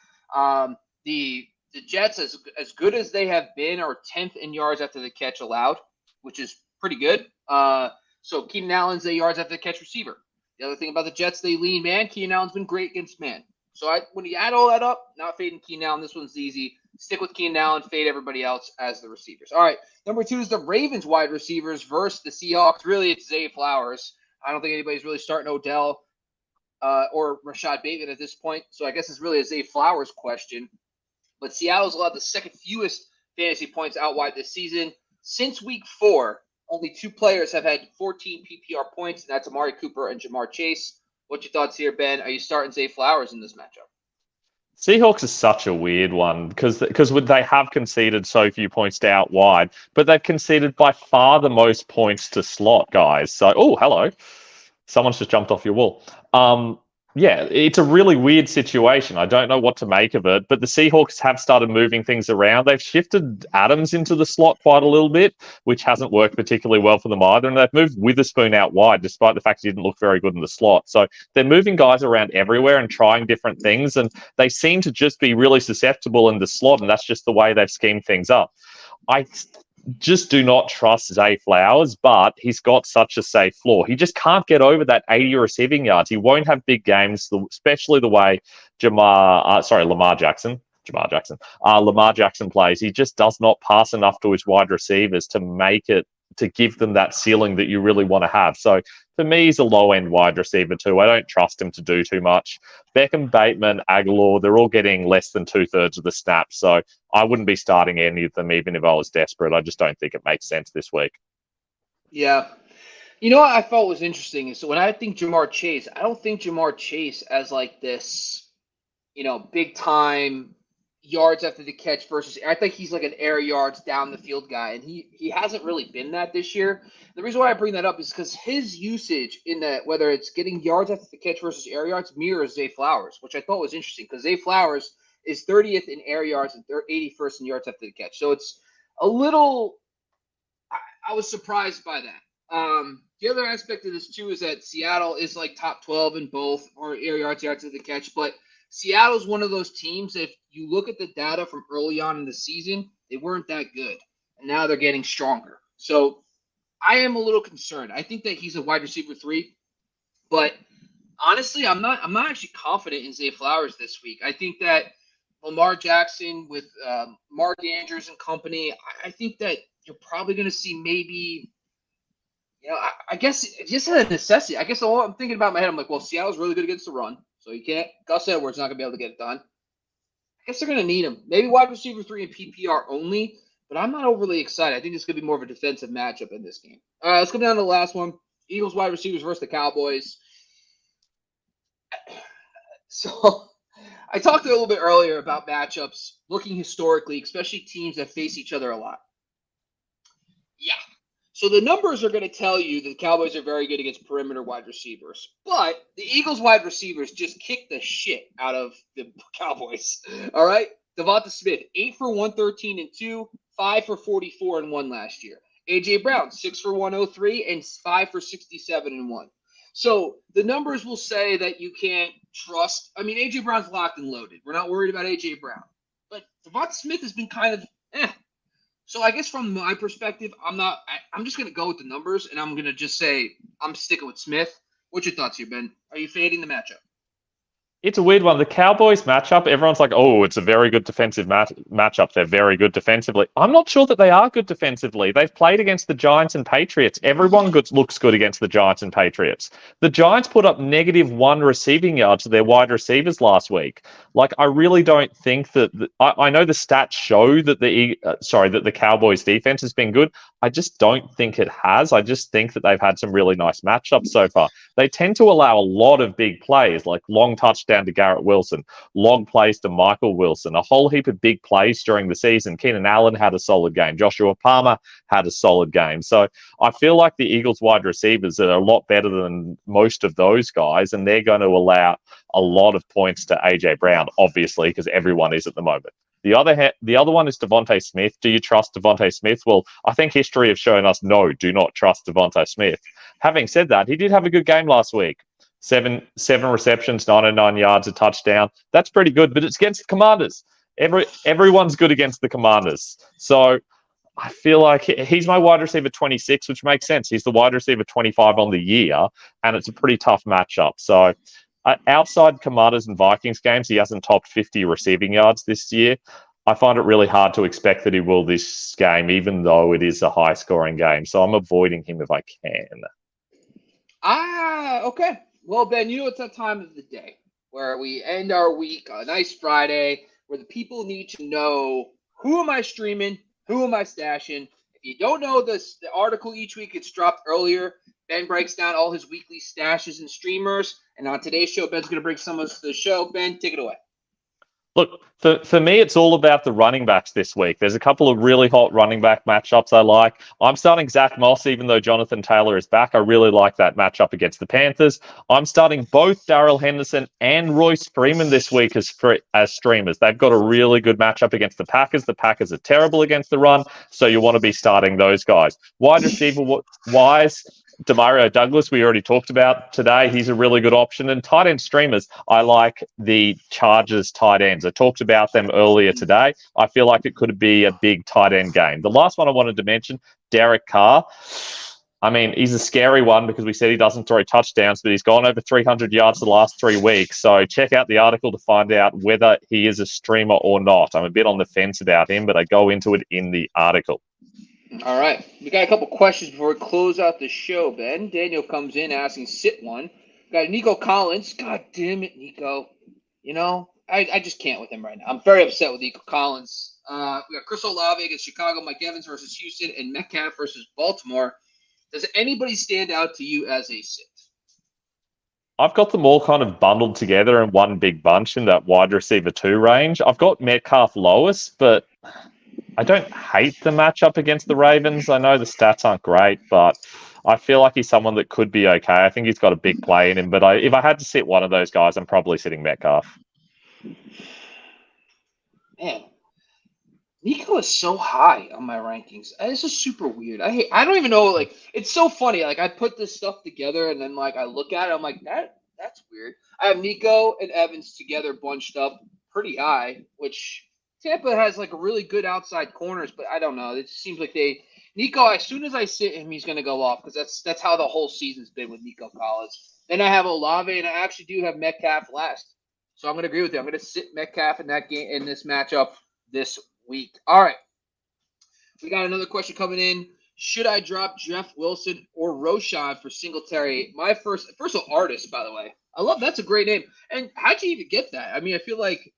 [SPEAKER 1] The Jets, as good as they have been, are 10th in yards after the catch allowed, which is pretty good. So Keenan Allen's a yards after the catch receiver. The other thing about the Jets, they lean man. Keenan Allen's been great against man. So when you add all that up, not fading Keenan Allen. This one's easy. Stick with Keenan Allen, fade everybody else as the receivers. All right, number 2 is the Ravens wide receivers versus the Seahawks. Really, it's Zay Flowers. I don't think anybody's really starting Odell or Rashad Bateman at this point. So I guess it's really a Zay Flowers question. But Seattle's allowed the second fewest fantasy points out wide this season. Since week 4, only 2 players have had 14 PPR points, and that's Amari Cooper and Jamar Chase. What's your thoughts here, Ben? Are you starting Zay Flowers in this matchup?
[SPEAKER 2] Seahawks is such a weird one because they have conceded so few points to out wide, but they've conceded by far the most points to slot guys. So, oh, hello. Someone's just jumped off your wall. Yeah, it's a really weird situation. I don't know what to make of it, but the Seahawks have started moving things around. They've shifted Adams into the slot quite a little bit, which hasn't worked particularly well for them either. And they've moved Witherspoon out wide, despite the fact he didn't look very good in the slot. So they're moving guys around everywhere and trying different things. And they seem to just be really susceptible in the slot. And that's just the way they've schemed things up. I just do not trust Zay Flowers, but he's got such a safe floor. He just can't get over that 80 receiving yards. He won't have big games, especially the way Lamar Jackson plays. He just does not pass enough to his wide receivers to make it, to give them that ceiling that you really want to have. So for me, he's a low-end wide receiver too. I don't trust him to do too much. Beckham, Bateman, Aguilar, they're all getting less than 2/3 of the snaps. So I wouldn't be starting any of them even if I was desperate. I just don't think it makes sense this week.
[SPEAKER 1] Yeah. You know what I felt was interesting is when I think Jamar Chase, I don't think Jamar Chase as like this, big time yards after the catch versus I think he's like an air yards down the field guy, and he hasn't really been that this year. The reason why I bring that up is because his usage in that, whether it's getting yards after the catch versus air yards, mirrors Zay Flowers, which I thought was interesting because Zay Flowers is 30th in air yards and 81st in yards after the catch. So it's a little I was surprised by that. The other aspect of this too is that Seattle is like top 12 in both or air yards after the catch, but Seattle's one of those teams, if you look at the data from early on in the season, they weren't that good. And now they're getting stronger. So I am a little concerned. I think that he's a wide receiver 3. But honestly, I'm not actually confident in Zay Flowers this week. I think that Lamar Jackson with Mark Andrews and company, I think that you're probably going to see maybe, I guess it's just a necessity. I guess all I'm thinking about in my head, I'm like, well, Seattle's really good against the run. So you can't. Gus Edwards not going to be able to get it done. I guess they're going to need him. Maybe wide receiver 3 in PPR only, but I'm not overly excited. I think this could be more of a defensive matchup in this game. All right, let's come down to the last one. Eagles wide receivers versus the Cowboys. So I talked a little bit earlier about matchups, looking historically, especially teams that face each other a lot. Yeah. So the numbers are going to tell you that the Cowboys are very good against perimeter wide receivers. But the Eagles wide receivers just kicked the shit out of the Cowboys. All right? Devonta Smith, 8 for 113 and 2, 5 for 44 and 1 last year. A.J. Brown, 6 for 103 and 5 for 67 and 1. So the numbers will say that you can't trust. I mean, A.J. Brown's locked and loaded. We're not worried about A.J. Brown. But Devonta Smith has been kind of So I guess from my perspective, I'm just going to go with the numbers, and I'm going to just say I'm sticking with Smith. What's your thoughts here, Ben? Are you fading the matchup?
[SPEAKER 2] It's a weird one. The Cowboys matchup, everyone's like, oh, it's a very good defensive matchup. They're very good defensively. I'm not sure that they are good defensively. They've played against the Giants and Patriots. Everyone looks good against the Giants and Patriots. The Giants put up -1 receiving yards to their wide receivers last week. Like, I really don't think that I know the stats show that the Cowboys defense has been good. I just don't think it has. I just think that they've had some really nice matchups so far. They tend to allow a lot of big plays, like long touchdown to Garrett Wilson, long plays to Michael Wilson, a whole heap of big plays during the season. Keenan Allen had a solid game. Joshua Palmer had a solid game. So I feel like the Eagles wide receivers are a lot better than most of those guys, and they're going to allow a lot of points to A.J. Brown, obviously, because everyone is at the moment. The other one is Devontae Smith. Do you trust Devontae Smith? Well, I think history has shown us no, do not trust Devontae Smith. Having said that, he did have a good game last week. Seven receptions, 99 yards, a touchdown. That's pretty good, but it's against the Commanders. Everyone's good against the Commanders. So I feel like he's my wide receiver 26, which makes sense. He's the wide receiver 25 on the year, and it's a pretty tough matchup. So outside Commanders and Vikings games, he hasn't topped 50 receiving yards this year. I find it really hard to expect that he will this game, even though it is a high-scoring game. So I'm avoiding him if I can.
[SPEAKER 1] Okay. Well, Ben, it's that time of the day where we end our week on a nice Friday, where the people need to know, who am I streaming? Who am I stashing? If you don't know the article each week, it's dropped earlier. Ben breaks down all his weekly stashes and streamers. And on today's show, Ben's going to bring some of us to the show. Ben, take it away.
[SPEAKER 2] Look, for me, it's all about the running backs this week. There's a couple of really hot running back matchups I like. I'm starting Zach Moss, even though Jonathan Taylor is back. I really like that matchup against the Panthers. I'm starting both Darrell Henderson and Royce Freeman this week as streamers. They've got a really good matchup against the Packers. The Packers are terrible against the run, so you want to be starting those guys. Wide receiver-wise, Demario Douglas, we already talked about today. He's a really good option. And tight end streamers, I like the Chargers tight ends. I talked about them earlier today. I feel like it could be a big tight end game. The last one I wanted to mention, Derek Carr. I mean, he's a scary one because we said he doesn't throw touchdowns, but he's gone over 300 yards the last 3 weeks. So check out the article to find out whether he is a streamer or not. I'm a bit on the fence about him, but I go into it in the article.
[SPEAKER 1] All right. We got a couple questions before we close out the show, Ben. Daniel comes in asking, sit one. We got Nico Collins. God damn it, Nico. I just can't with him right now. I'm very upset with Nico Collins. We got Chris Olave against Chicago, Mike Evans versus Houston, and Metcalf versus Baltimore. Does anybody stand out to you as a sit?
[SPEAKER 2] I've got them all kind of bundled together in one big bunch in that wide receiver 2 range. I've got Metcalf lowest, but I don't hate the matchup against the Ravens. I know the stats aren't great, but I feel like he's someone that could be okay. I think he's got a big play in him, but if I had to sit one of those guys, I'm probably sitting Metcalf.
[SPEAKER 1] Man, Nico is so high on my rankings. This is super weird. I don't even know, it's so funny. I put this stuff together and then I look at it, I'm like, that's weird. I have Nico and Evans together bunched up pretty high, which Tampa has really good outside corners, but I don't know. It seems like Nico, as soon as I sit him, he's going to go off because that's how the whole season's been with Nico Collins. Then I have Olave, and I actually do have Metcalf last. So I'm going to agree with you. I'm going to sit Metcalf in that game, in this matchup this week. All right. We got another question coming in. Should I drop Jeff Wilson or Roshan for Singletary? My first artist, by the way. I love that's a great name. And how'd you even get that? I mean, I feel like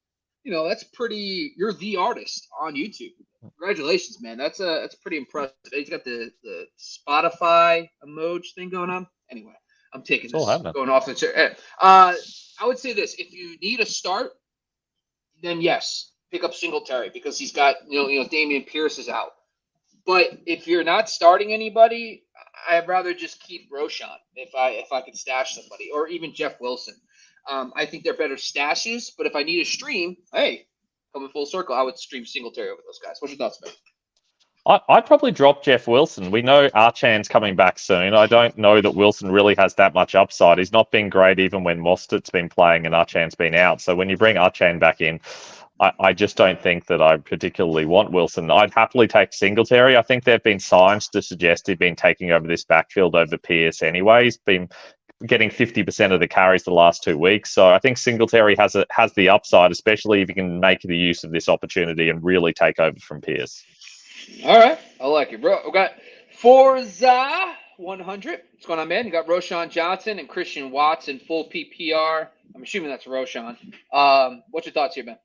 [SPEAKER 1] that's pretty. You're the artist on YouTube. Congratulations, man. That's pretty impressive. He's got the Spotify emoji thing going on. Anyway, I'm taking this going off the chair. I would say this: if you need a start, then yes, pick up Singletary because he's got Dameon Pierce is out. But if you're not starting anybody, I'd rather just keep Roshan if I could stash somebody, or even Jeff Wilson. I think they're better stashes, but if I need a stream, hey, coming full circle, I would stream Singletary over those guys. What's your thoughts, man?
[SPEAKER 2] I'd probably drop Jeff Wilson. We know Archan's coming back soon. I don't know that Wilson really has that much upside. He's not been great even when Mostert's been playing and Archan's been out. So when you bring Archan back in, I just don't think that I particularly want Wilson. I'd happily take Singletary. I think there have been signs to suggest he's been taking over this backfield over Pierce anyway. He's been getting 50% of the carries the last 2 weeks. So I think Singletary has the upside, especially if he can make the use of this opportunity and really take over from Pierce.
[SPEAKER 1] All right. I like it, bro. We got Forza 100. What's going on, man? You got Roshan Johnson and Christian Watson, full PPR. I'm assuming that's Roshan. What's your thoughts here, man?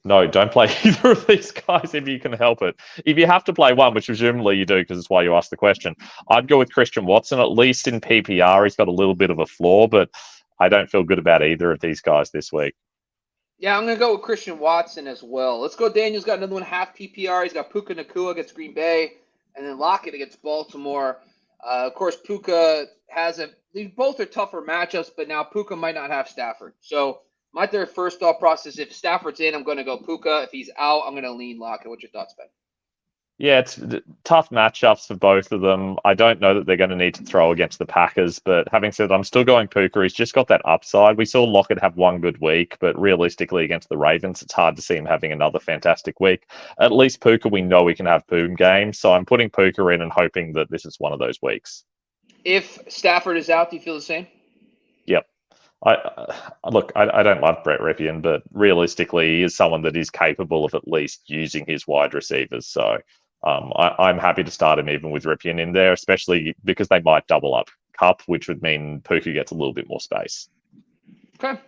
[SPEAKER 1] No, don't play either of these guys if you can help it. If you have to play one, which presumably you do because it's why you asked the question, I'd go with Christian Watson. At least in PPR, he's got a little bit of a flaw, but I don't feel good about either of these guys this week. Yeah, I'm going to go with Christian Watson as well. Let's go. Daniel's got another one, half PPR. He's got Puka Nacua against Green Bay, and then Lockett against Baltimore. Of course, Puka these both are tougher matchups, but now Puka might not have Stafford. So My first thought process, if Stafford's in, I'm going to go Puka. If he's out, I'm going to lean Lockett. What's your thoughts, Ben?
[SPEAKER 2] Yeah, it's tough matchups for both of them. I don't know that they're going to need to throw against the Packers, but having said that, I'm still going Puka. He's just got that upside. We saw Lockett have one good week, but realistically against the Ravens, it's hard to see him having another fantastic week. At least Puka, we know we can have boom games, so I'm putting Puka in and hoping that this is one of those weeks.
[SPEAKER 1] If Stafford is out, do you feel the same?
[SPEAKER 2] Yep. I don't love Brett Ripien, but realistically, he is someone that is capable of at least using his wide receivers. So I'm happy to start him even with Ripien in there, especially because they might double up Cup, which would mean Puka gets a little bit more space.
[SPEAKER 1] Okay.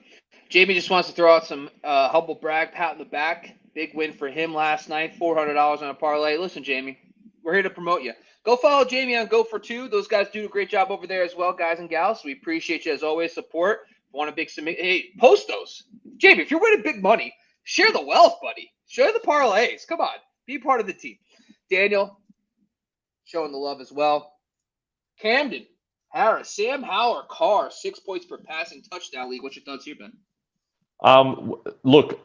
[SPEAKER 1] Jamie just wants to throw out some humble brag, pat in the back. Big win for him last night, $400 on a parlay. Listen, Jamie, we're here to promote you. Go follow Jamie on Go for Two. Those guys do a great job over there as well, guys and gals. We appreciate you as always. Support. Want a big submit? Hey, post those. Jamie, if you're winning big money, share the wealth, buddy. Share the parlays. Come on. Be part of the team. Daniel, showing the love as well. Camden, Harris, Sam Howell, Carr, 6 points per passing touchdown league. What's your thoughts here, Ben?
[SPEAKER 2] Look,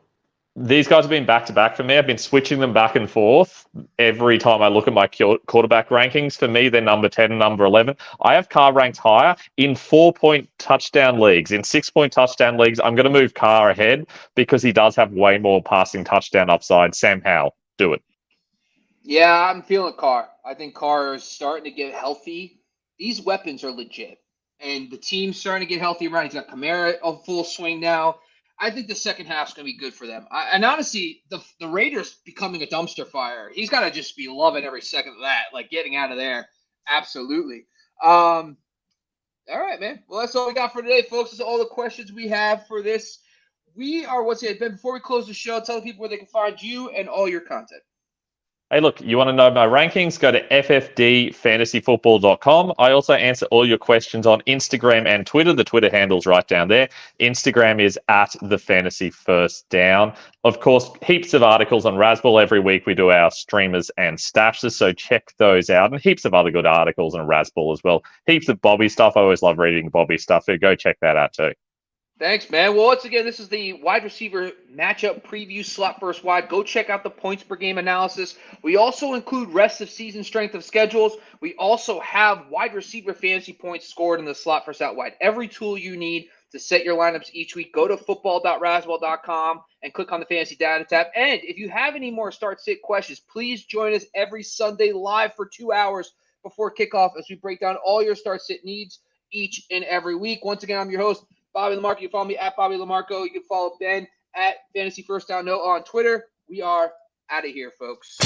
[SPEAKER 2] these guys have been back-to-back for me. I've been switching them back and forth every time I look at my quarterback rankings. For me, they're number 10 and number 11. I have Carr ranked higher in 4-point touchdown leagues. In 6-point touchdown leagues, I'm going to move Carr ahead because he does have way more passing touchdown upside. Sam Howell, do it.
[SPEAKER 1] Yeah, I'm feeling Carr. I think Carr is starting to get healthy. These weapons are legit. And the team's starting to get healthy around. He's got Kamara on full swing now. I think the second half's going to be good for them. And honestly, the Raiders becoming a dumpster fire, he's got to just be loving every second of that, like getting out of there. Absolutely. All right, man. Well, that's all we got for today, folks. That's all the questions we have for this. We are, Ben, before we close the show, tell people where they can find you and all your content.
[SPEAKER 2] Hey, look, you want to know my rankings? Go to ffdfantasyfootball.com. I also answer all your questions on Instagram and Twitter. The Twitter handle's right down there. Instagram is @thefantasyfirstdown. Of course, heaps of articles on Razzball. Every week we do our streamers and stashes, so check those out. And heaps of other good articles on Razzball as well. Heaps of Bobby stuff. I always love reading Bobby stuff, so go check that out too.
[SPEAKER 1] Thanks, man. Well, once again, this is the wide receiver matchup preview, slot versus wide. Go check out the points per game analysis. We also include rest of season strength of schedules. We also have wide receiver fantasy points scored in the slot versus out wide. Every tool you need to set your lineups each week. Go to football.razzball.com and click on the fantasy data tab. And if you have any more start-sit questions, please join us every Sunday live for 2 hours before kickoff as we break down all your start-sit needs each and every week. Once again, I'm your host, Bobby LaMarco. You can follow me at Bobby LaMarco. You can follow Ben at Fantasy First Down No on Twitter. We are out of here, folks.